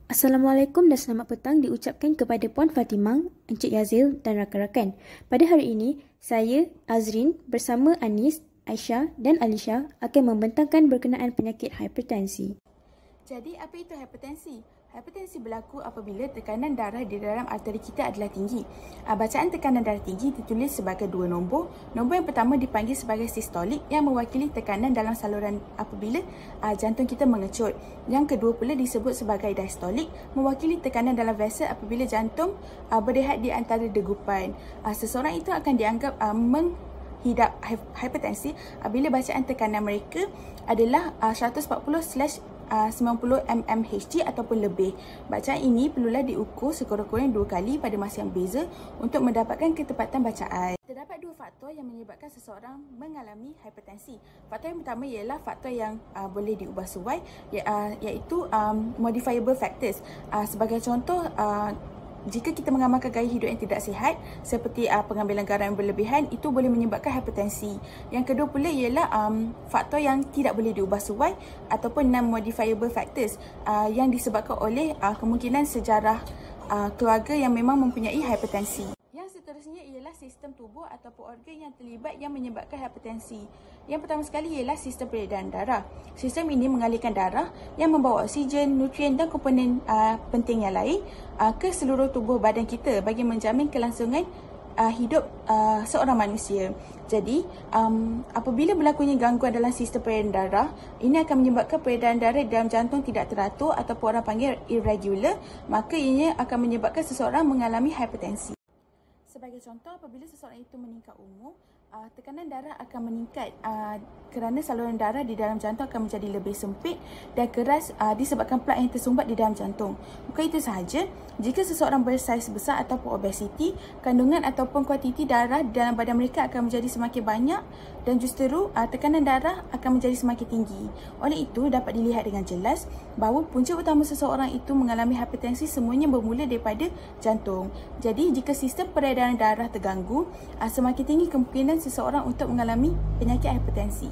Assalamualaikum dan selamat petang diucapkan kepada Puan Fatimah, Encik Yazil dan rakan-rakan. Pada hari ini, saya, Azrin bersama Anis, Aisyah dan Alisha akan membentangkan berkenaan penyakit hipertensi. Jadi, apa itu hipertensi? Hipertensi berlaku apabila tekanan darah di dalam arteri kita adalah tinggi. Bacaan tekanan darah tinggi ditulis sebagai dua nombor. Nombor yang pertama dipanggil sebagai sistolik yang mewakili tekanan dalam saluran apabila jantung kita mengecut. Yang kedua pula disebut sebagai diastolik, mewakili tekanan dalam vessel apabila jantung berehat di antara degupan. Seseorang itu akan dianggap menghidap hipertensi apabila bacaan tekanan mereka adalah 140/90 mmHg ataupun lebih. Bacaan ini perlulah diukur sekurang-kurangnya 2 kali pada masa yang berbeza untuk mendapatkan ketepatan bacaan. Terdapat 2 faktor yang menyebabkan seseorang mengalami hipertensi. Faktor yang pertama ialah faktor yang boleh diubah suai, iaitu modifiable factors. Sebagai contoh, jika kita mengamalkan gaya hidup yang tidak sihat seperti pengambilan garam yang berlebihan, itu boleh menyebabkan hipertensi. Yang kedua pula ialah faktor yang tidak boleh diubah suai ataupun non-modifiable factors yang disebabkan oleh kemungkinan sejarah keluarga yang memang mempunyai hipertensi. Yang seterusnya ialah sistem tubuh ataupun organ yang terlibat yang menyebabkan hipertensi. Yang pertama sekali ialah sistem peredaran darah. Sistem ini mengalirkan darah yang membawa oksigen, nutrien dan komponen penting yang lain ke seluruh tubuh badan kita bagi menjamin kelangsungan hidup seorang manusia. Jadi, apabila berlakunya gangguan dalam sistem peredaran darah, ini akan menyebabkan peredaran darah dalam jantung tidak teratur ataupun orang panggil irregular, maka ini akan menyebabkan seseorang mengalami hipertensi. Sebagai contoh, apabila seseorang itu meningkat umur, tekanan darah akan meningkat kerana saluran darah di dalam jantung akan menjadi lebih sempit dan keras disebabkan plak yang tersumbat di dalam jantung. Bukan itu sahaja, jika seseorang bersaiz besar ataupun obesiti, kandungan ataupun kuantiti darah dalam badan mereka akan menjadi semakin banyak dan justeru tekanan darah akan menjadi semakin tinggi. Oleh itu, dapat dilihat dengan jelas bahawa punca utama seseorang itu mengalami hipertensi semuanya bermula daripada jantung. Jadi, jika sistem peredaran darah terganggu, semakin tinggi kemungkinan seseorang untuk mengalami penyakit hipertensi.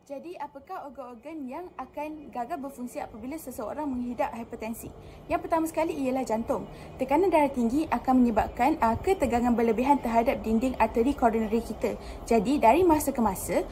Jadi, apakah organ-organ yang akan gagal berfungsi apabila seseorang menghidap hipertensi? Yang pertama sekali ialah jantung. Tekanan darah tinggi akan menyebabkan ketegangan berlebihan terhadap dinding arteri koronari kita. Jadi, dari masa ke masa,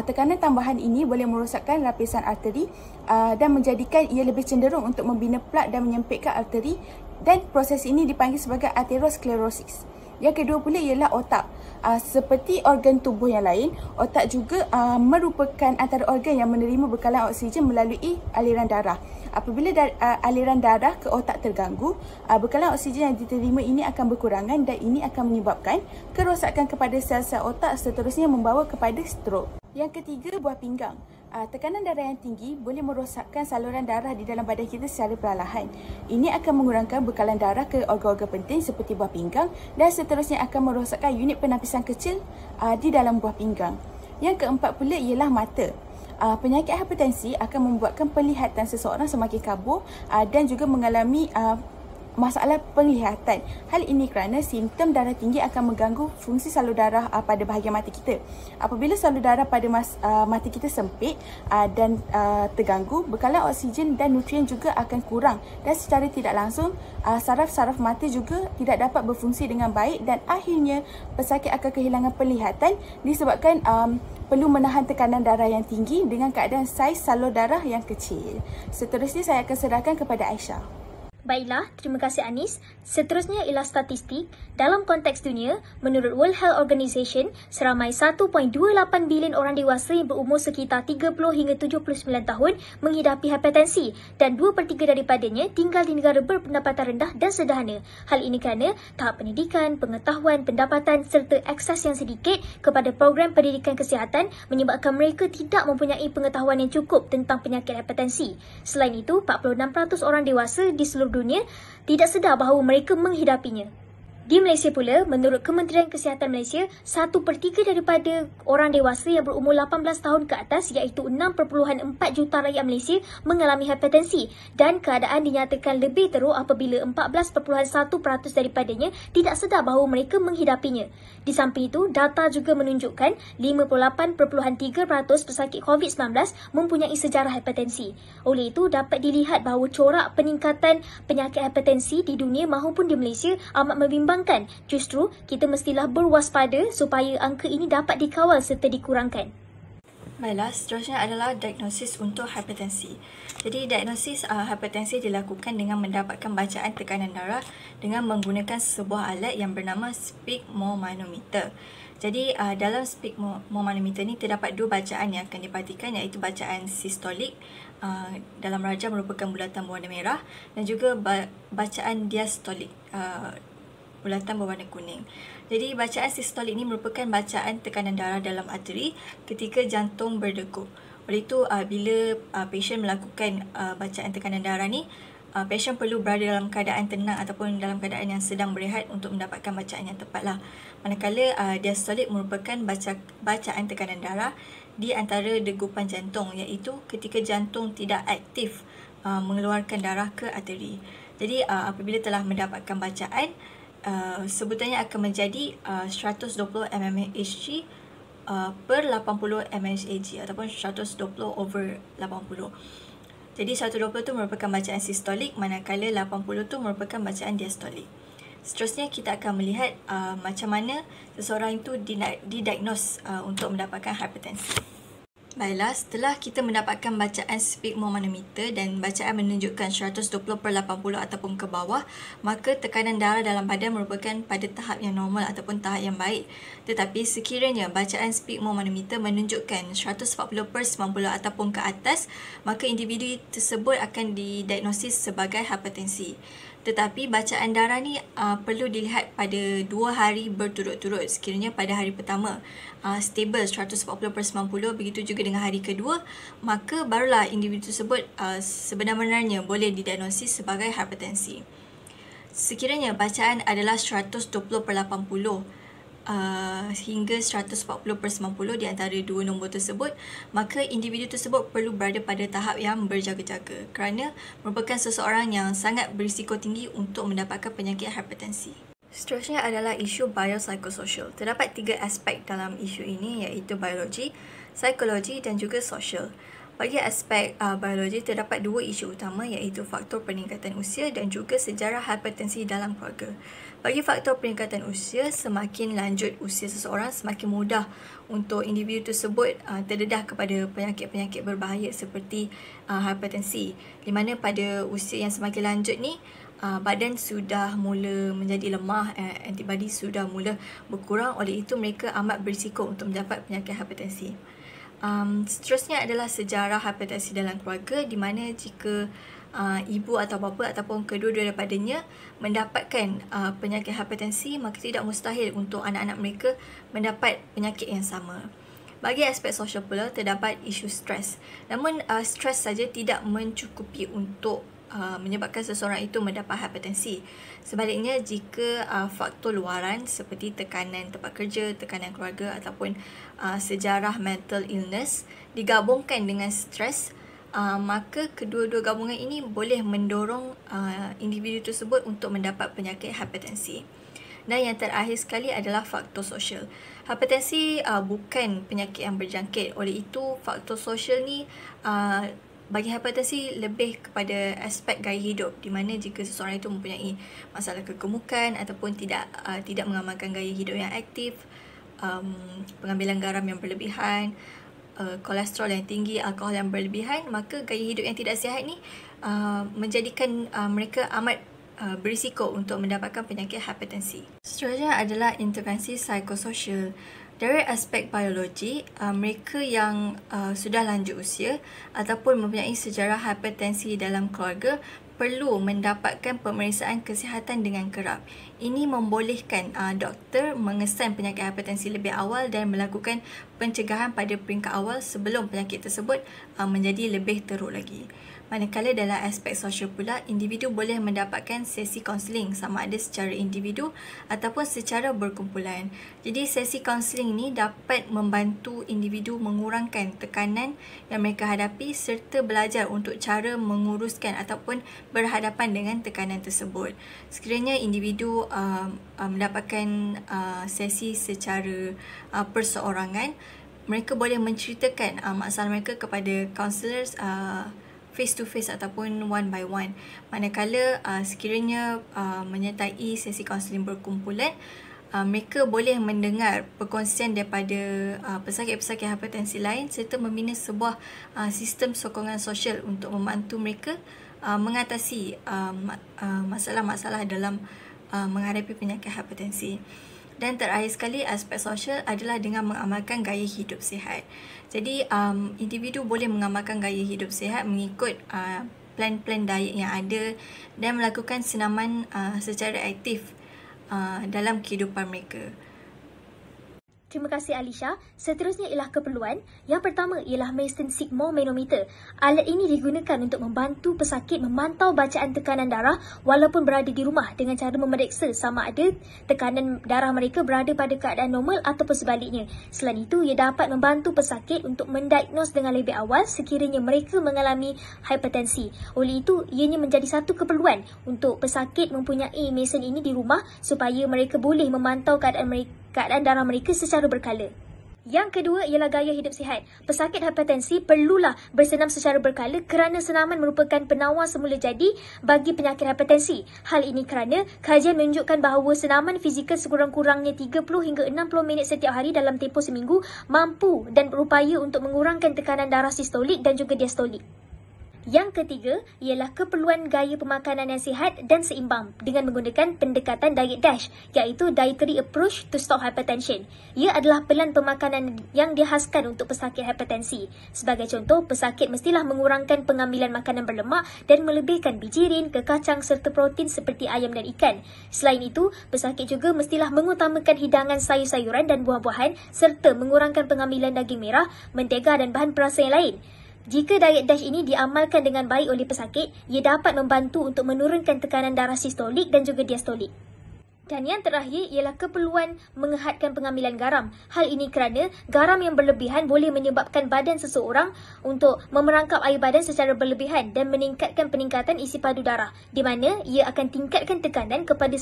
tekanan tambahan ini boleh merosakkan lapisan arteri dan menjadikan ia lebih cenderung untuk membina plak dan menyempitkan arteri, dan proses ini dipanggil sebagai aterosklerosis. Yang kedua pula ialah otak. Seperti organ tubuh yang lain, otak juga merupakan antara organ yang menerima bekalan oksigen melalui aliran darah. Apabila aliran darah ke otak terganggu, bekalan oksigen yang diterima ini akan berkurangan dan ini akan menyebabkan kerosakan kepada sel-sel otak, seterusnya membawa kepada strok. Yang ketiga, buah pinggang. Tekanan darah yang tinggi boleh merosakkan saluran darah di dalam badan kita secara perlahan. Ini akan mengurangkan bekalan darah ke organ-organ penting seperti buah pinggang dan seterusnya akan merosakkan unit pernafisan kecil di dalam buah pinggang. Yang keempat pula ialah mata. Penyakit hipertensi akan membuatkan penglihatan seseorang semakin kabur dan juga mengalami masalah penglihatan. Hal ini kerana simptom darah tinggi akan mengganggu fungsi salur darah pada bahagian mata kita. Apabila salur darah pada mata kita sempit dan terganggu, bekalan oksigen dan nutrien juga akan kurang dan secara tidak langsung saraf-saraf mata juga tidak dapat berfungsi dengan baik dan akhirnya pesakit akan kehilangan penglihatan disebabkan perlu menahan tekanan darah yang tinggi dengan keadaan saiz salur darah yang kecil. Seterusnya saya akan serahkan kepada Aisyah. Baiklah, terima kasih Anis. Seterusnya ialah statistik. Dalam konteks dunia, menurut World Health Organization, seramai 1.28 bilion orang dewasa yang berumur sekitar 30 hingga 79 tahun menghidapi hipertensi dan 2/3 daripadanya tinggal di negara berpendapatan rendah dan sederhana. Hal ini kerana tahap pendidikan, pengetahuan, pendapatan serta akses yang sedikit kepada program pendidikan kesihatan menyebabkan mereka tidak mempunyai pengetahuan yang cukup tentang penyakit hipertensi. Selain itu, 46% orang dewasa di seluruh dunia tidak sedar bahawa mereka menghidapinya. Di Malaysia pula, menurut Kementerian Kesihatan Malaysia, 1/3 daripada orang dewasa yang berumur 18 tahun ke atas iaitu 6.4 juta rakyat Malaysia mengalami hipertensi dan keadaan dinyatakan lebih teruk apabila 14.1% daripadanya tidak sedar bahawa mereka menghidapinya. Di samping itu, data juga menunjukkan 58.3% pesakit COVID-19 mempunyai sejarah hipertensi. Oleh itu, dapat dilihat bahawa corak peningkatan penyakit hipertensi di dunia maupun di Malaysia amat membimbangkan. Justru, kita mestilah berwaspada supaya angka ini dapat dikawal serta dikurangkan. Baiklah, seterusnya adalah diagnosis untuk hipertensi. Jadi, diagnosis hipertensi dilakukan dengan mendapatkan bacaan tekanan darah dengan menggunakan sebuah alat yang bernama sphygmomanometer. Jadi, dalam sphygmomanometer ni terdapat dua bacaan yang akan diperhatikan, iaitu bacaan sistolik dalam rajah merupakan bulatan berwarna merah dan juga bacaan diastolik bulatan berwarna kuning. Jadi bacaan sistolik ini merupakan bacaan tekanan darah dalam arteri ketika jantung berdegup. Oleh itu bila pasien melakukan bacaan tekanan darah ni, pasien perlu berada dalam keadaan tenang ataupun dalam keadaan yang sedang berehat untuk mendapatkan bacaan yang tepatlah. Manakala diastolik merupakan bacaan tekanan darah di antara degupan jantung, iaitu ketika jantung tidak aktif mengeluarkan darah ke arteri. Jadi apabila telah mendapatkan bacaan, sebutannya akan menjadi 120 mmHg per 80 mmHg ataupun 120/80. Jadi 120 tu merupakan bacaan sistolik, manakala 80 tu merupakan bacaan diastolik. Seterusnya kita akan melihat macam mana seseorang itu didiagnos untuk mendapatkan hipertensi. Baiklah, setelah kita mendapatkan bacaan sphygmomanometer dan bacaan menunjukkan 120/80 ataupun ke bawah, maka tekanan darah dalam badan merupakan pada tahap yang normal ataupun tahap yang baik. Tetapi sekiranya bacaan sphygmomanometer menunjukkan 140/90 ataupun ke atas, maka individu tersebut akan didiagnosis sebagai hipertensi. Tetapi bacaan darah ni perlu dilihat pada 2 hari berturut-turut. Sekiranya pada hari pertama stable 140/90, begitu juga dengan hari kedua, maka barulah individu tersebut sebenar-benarnya boleh didiagnosis sebagai hipertensi. Sekiranya bacaan adalah 120/80 hingga 140/90 di antara dua nombor tersebut, maka individu tersebut perlu berada pada tahap yang berjaga-jaga kerana merupakan seseorang yang sangat berisiko tinggi untuk mendapatkan penyakit hipertensi. Seterusnya adalah isu biopsychosocial. Terdapat 3 aspek dalam isu ini, iaitu biologi, psikologi dan juga sosial. Bagi aspek biologi, terdapat 2 isu utama, iaitu faktor peningkatan usia dan juga sejarah hipertensi dalam keluarga. Bagi faktor peningkatan usia, semakin lanjut usia seseorang, semakin mudah untuk individu tersebut terdedah kepada penyakit-penyakit berbahaya seperti hipertensi. Di mana pada usia yang semakin lanjut ni, badan sudah mula menjadi lemah, antibodi sudah mula berkurang, oleh itu mereka amat berisiko untuk mendapat penyakit hipertensi. Seterusnya adalah sejarah hipertensi dalam keluarga, di mana jika ibu atau bapa ataupun kedua-dua daripadanya mendapatkan penyakit hipertensi, maka tidak mustahil untuk anak-anak mereka mendapat penyakit yang sama. Bagi aspek sosial pula, terdapat isu stres. Namun stres saja tidak mencukupi untuk menyebabkan seseorang itu mendapat hipertensi. Sebaliknya, jika faktor luaran seperti tekanan tempat kerja, tekanan keluarga ataupun sejarah mental illness digabungkan dengan stres, maka kedua-dua gabungan ini boleh mendorong individu tersebut untuk mendapat penyakit hipertensi. Dan yang terakhir sekali adalah faktor sosial. Hipertensi bukan penyakit yang berjangkit. Oleh itu, faktor sosial ni bagi hipertensi lebih kepada aspek gaya hidup, di mana jika seseorang itu mempunyai masalah kegemukan ataupun tidak mengamalkan gaya hidup yang aktif, pengambilan garam yang berlebihan, kolesterol yang tinggi, alkohol yang berlebihan, maka gaya hidup yang tidak sihat ni menjadikan mereka amat berisiko untuk mendapatkan penyakit hipertensi. Seterusnya adalah intervensi psikososial. Dari aspek biologi, mereka yang sudah lanjut usia ataupun mempunyai sejarah hipertensi dalam keluarga perlu mendapatkan pemeriksaan kesihatan dengan kerap. Ini membolehkan doktor mengesan penyakit hipertensi lebih awal dan melakukan pencegahan pada peringkat awal sebelum penyakit tersebut menjadi lebih teruk lagi. Manakala dalam aspek sosial pula, individu boleh mendapatkan sesi kaunseling sama ada secara individu ataupun secara berkumpulan. Jadi sesi kaunseling ini dapat membantu individu mengurangkan tekanan yang mereka hadapi serta belajar untuk cara menguruskan ataupun berhadapan dengan tekanan tersebut. Sekiranya individu mendapatkan sesi secara perseorangan, mereka boleh menceritakan masalah mereka kepada counselors face to face ataupun one by one. Manakala sekiranya menyertai sesi kaunseling berkumpulan, mereka boleh mendengar perkongsian daripada pesakit-pesakit hipertensi lain serta membina sebuah sistem sokongan sosial untuk membantu mereka mengatasi masalah-masalah dalam menghadapi penyakit hipertensi. Dan terakhir sekali, aspek sosial adalah dengan mengamalkan gaya hidup sihat. Jadi, individu boleh mengamalkan gaya hidup sihat mengikut plan-plan diet yang ada dan melakukan senaman secara aktif dalam kehidupan mereka. Terima kasih Alisha. Seterusnya ialah keperluan. Yang pertama ialah Mason Sigma-manometer. Alat ini digunakan untuk membantu pesakit memantau bacaan tekanan darah walaupun berada di rumah dengan cara memeriksa sama ada tekanan darah mereka berada pada keadaan normal ataupun sebaliknya. Selain itu, ia dapat membantu pesakit untuk mendiagnos dengan lebih awal sekiranya mereka mengalami hipertensi. Oleh itu, ianya menjadi satu keperluan untuk pesakit mempunyai Mason ini di rumah supaya mereka boleh memantau keadaan darah mereka secara berkala. Yang kedua ialah gaya hidup sihat. Pesakit hipertensi perlulah bersenam secara berkala kerana senaman merupakan penawar semula jadi bagi penyakit hipertensi. Hal ini kerana kajian menunjukkan bahawa senaman fizikal sekurang-kurangnya 30 hingga 60 minit setiap hari dalam tempoh seminggu mampu dan berupaya untuk mengurangkan tekanan darah sistolik dan juga diastolik. Yang ketiga ialah keperluan gaya pemakanan yang sihat dan seimbang dengan menggunakan pendekatan diet DASH iaitu Dietary Approach to Stop Hypertension. Ia adalah pelan pemakanan yang dihaskan untuk pesakit hipertensi. Sebagai contoh, pesakit mestilah mengurangkan pengambilan makanan berlemak dan melebihkan bijirin, kekacang serta protein seperti ayam dan ikan. Selain itu, pesakit juga mestilah mengutamakan hidangan sayur-sayuran dan buah-buahan serta mengurangkan pengambilan daging merah, mentega dan bahan perasa yang lain. Jika diet DASH ini diamalkan dengan baik oleh pesakit, ia dapat membantu untuk menurunkan tekanan darah sistolik dan juga diastolik. Dan yang terakhir ialah keperluan mengehatkan pengambilan garam. Hal ini kerana garam yang berlebihan boleh menyebabkan badan seseorang untuk memerangkap air badan secara berlebihan dan meningkatkan peningkatan isi padu darah, di mana ia akan tingkatkan tekanan kepada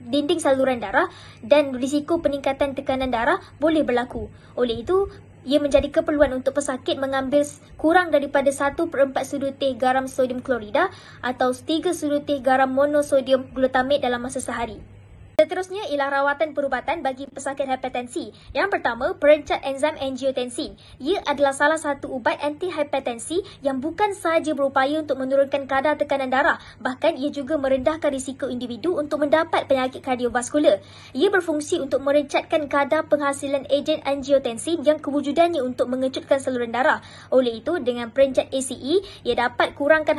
dinding saluran darah dan risiko peningkatan tekanan darah boleh berlaku. Oleh itu, ia menjadi keperluan untuk pesakit mengambil kurang daripada 1/4 sudu teh garam sodium klorida atau 3 sudu teh garam monosodium glutamate dalam masa sehari. Seterusnya ialah rawatan perubatan bagi pesakit hipertensi. Yang pertama, perencat enzim angiotensin. Ia adalah salah satu ubat anti-hipertensi yang bukan sahaja berupaya untuk menurunkan kadar tekanan darah, bahkan ia juga merendahkan risiko individu untuk mendapat penyakit kardiovaskular. Ia berfungsi untuk merencatkan kadar penghasilan ejen angiotensin yang kewujudannya untuk mengecutkan saluran darah. Oleh itu, dengan perencat ACE, ia dapat kurangkan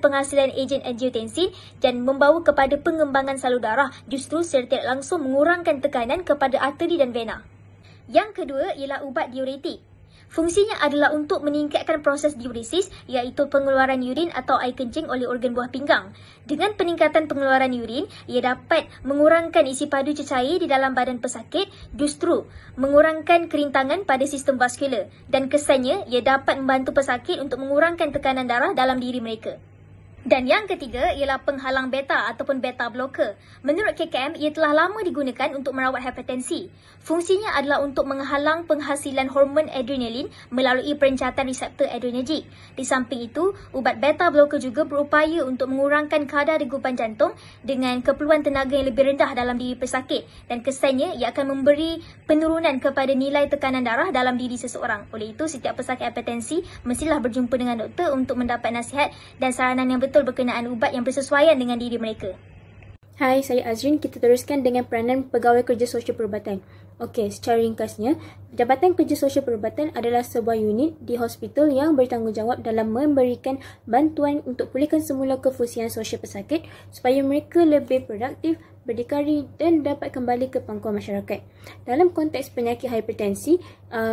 penghasilan ejen angiotensin dan membawa kepada pengembangan salur darah, justru secara tidak langsung mengurangkan tekanan kepada arteri dan vena. Yang kedua ialah ubat diuretik. Fungsinya adalah untuk meningkatkan proses diuresis iaitu pengeluaran urin atau air kencing oleh organ buah pinggang. Dengan peningkatan pengeluaran urin, ia dapat mengurangkan isi padu cecair di dalam badan pesakit, justru mengurangkan kerintangan pada sistem vaskular dan kesannya ia dapat membantu pesakit untuk mengurangkan tekanan darah dalam diri mereka. Dan yang ketiga ialah penghalang beta ataupun beta blocker. Menurut KKM, ia telah lama digunakan untuk merawat hipertensi. Fungsinya adalah untuk menghalang penghasilan hormon adrenalin melalui perencatan reseptor adrenergic. Di samping itu, ubat beta blocker juga berupaya untuk mengurangkan kadar degupan jantung dengan keperluan tenaga yang lebih rendah dalam diri pesakit dan kesannya ia akan memberi penurunan kepada nilai tekanan darah dalam diri seseorang. Oleh itu, setiap pesakit hipertensi mestilah berjumpa dengan doktor untuk mendapat nasihat dan saranan yang betul berkenaan ubat yang bersesuaian dengan diri mereka. Hai, saya Azrin. Kita teruskan dengan peranan Pegawai Kerja Sosial Perubatan. Okey, secara ringkasnya, Jabatan Kerja Sosial Perubatan adalah sebuah unit di hospital yang bertanggungjawab dalam memberikan bantuan untuk pulihkan semula kefusihan sosial pesakit supaya mereka lebih produktif, berdikari dan dapat kembali ke pangkuan masyarakat. Dalam konteks penyakit hipertensi,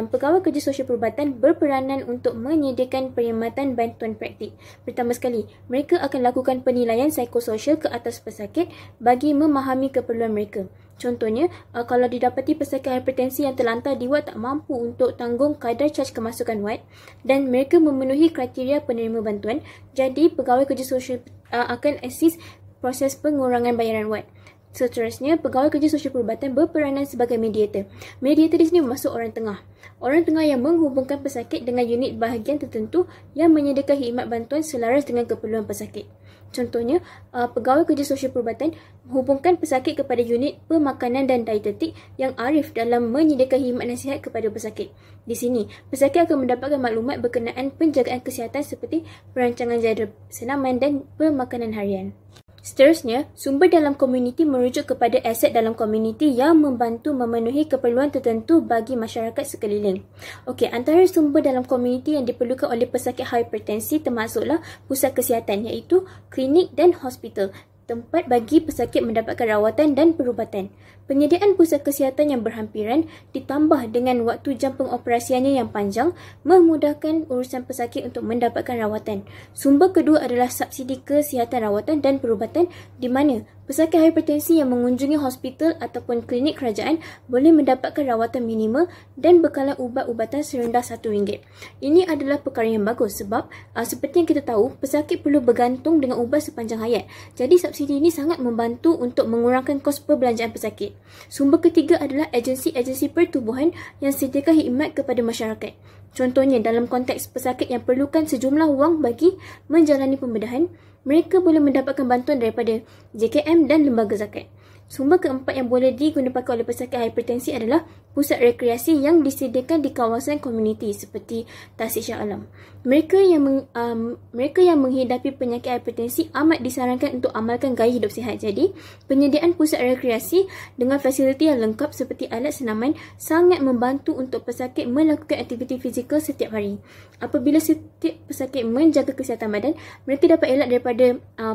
Pegawai Kerja Sosial Perubatan berperanan untuk menyediakan perkhidmatan bantuan praktik. Pertama sekali, mereka akan lakukan penilaian psikososial ke atas pesakit bagi memahami keperluan mereka. Contohnya, kalau didapati pesakit hipertensi yang terlantar di wad tak mampu untuk tanggung kadar caj kemasukan wad dan mereka memenuhi kriteria penerima bantuan, jadi Pegawai Kerja Sosial akan assist proses pengurangan bayaran wad. Seterusnya, Pegawai Kerja Sosial Perubatan berperanan sebagai mediator. Mediator di sini bermaksud orang tengah. Orang tengah yang menghubungkan pesakit dengan unit bahagian tertentu yang menyediakan khidmat bantuan selaras dengan keperluan pesakit. Contohnya, Pegawai Kerja Sosial Perubatan menghubungkan pesakit kepada unit pemakanan dan dietetik yang arif dalam menyediakan khidmat nasihat kepada pesakit. Di sini, pesakit akan mendapatkan maklumat berkenaan penjagaan kesihatan seperti perancangan jadual senaman dan pemakanan harian. Seterusnya, sumber dalam komuniti merujuk kepada aset dalam komuniti yang membantu memenuhi keperluan tertentu bagi masyarakat sekeliling. Okey, antara sumber dalam komuniti yang diperlukan oleh pesakit hipertensi termasuklah pusat kesihatan iaitu klinik dan hospital, tempat bagi pesakit mendapatkan rawatan dan perubatan. Penyediaan pusat kesihatan yang berhampiran ditambah dengan waktu jam pengoperasiannya yang panjang memudahkan urusan pesakit untuk mendapatkan rawatan. Sumber kedua adalah subsidi kesihatan rawatan dan perubatan di mana pesakit hipertensi yang mengunjungi hospital ataupun klinik kerajaan boleh mendapatkan rawatan minimal dan bekalan ubat-ubatan serendah RM1. Ini adalah perkara yang bagus sebab seperti yang kita tahu, pesakit perlu bergantung dengan ubat sepanjang hayat. Jadi subsidi ini sangat membantu untuk mengurangkan kos perbelanjaan pesakit. Sumber ketiga adalah agensi-agensi pertubuhan yang sediakan khidmat kepada masyarakat. Contohnya, dalam konteks pesakit yang perlukan sejumlah wang bagi menjalani pembedahan, mereka boleh mendapatkan bantuan daripada JKM dan lembaga zakat. Sumber keempat yang boleh digunakan oleh pesakit hipertensi adalah pusat rekreasi yang disediakan di kawasan komuniti seperti Tasik Shah Alam. Mereka yang menghidapi penyakit hipertensi amat disarankan untuk amalkan gaya hidup sihat. Jadi, penyediaan pusat rekreasi dengan fasiliti yang lengkap seperti alat senaman sangat membantu untuk pesakit melakukan aktiviti fizikal setiap hari. Apabila setiap pesakit menjaga kesihatan badan, mereka dapat elak daripada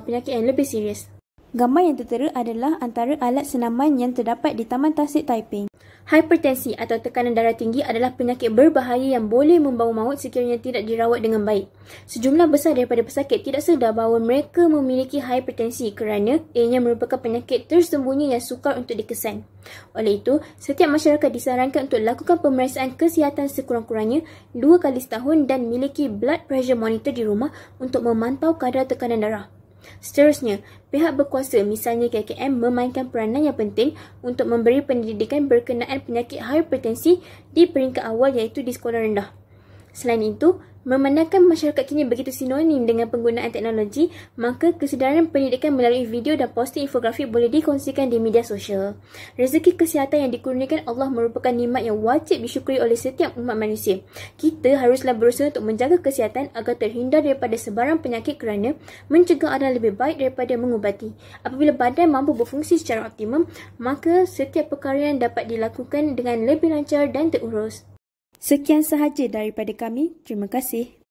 penyakit yang lebih serius. Gambar yang tertera adalah antara alat senaman yang terdapat di Taman Tasik Taiping. Hipertensi atau tekanan darah tinggi adalah penyakit berbahaya yang boleh membawa maut sekiranya tidak dirawat dengan baik. Sejumlah besar daripada pesakit tidak sedar bahawa mereka memiliki hipertensi kerana ianya merupakan penyakit tersembunyi yang sukar untuk dikesan. Oleh itu, setiap masyarakat disarankan untuk lakukan pemeriksaan kesihatan sekurang-kurangnya 2 kali setahun dan miliki blood pressure monitor di rumah untuk memantau kadar tekanan darah. Seterusnya, pihak berkuasa misalnya KKM memainkan peranan yang penting untuk memberi pendidikan berkenaan penyakit hipertensi di peringkat awal iaitu di sekolah rendah. Selain itu, memandangkan masyarakat kini begitu sinonim dengan penggunaan teknologi, maka kesedaran pendidikan melalui video dan posting infografik boleh dikongsikan di media sosial. Rezeki kesihatan yang dikurniakan Allah merupakan nikmat yang wajib disyukuri oleh setiap umat manusia. Kita haruslah berusaha untuk menjaga kesihatan agar terhindar daripada sebarang penyakit kerana mencegah adalah lebih baik daripada mengubati. Apabila badan mampu berfungsi secara optimum, maka setiap perkara dapat dilakukan dengan lebih lancar dan terurus. Sekian sahaja daripada kami. Terima kasih.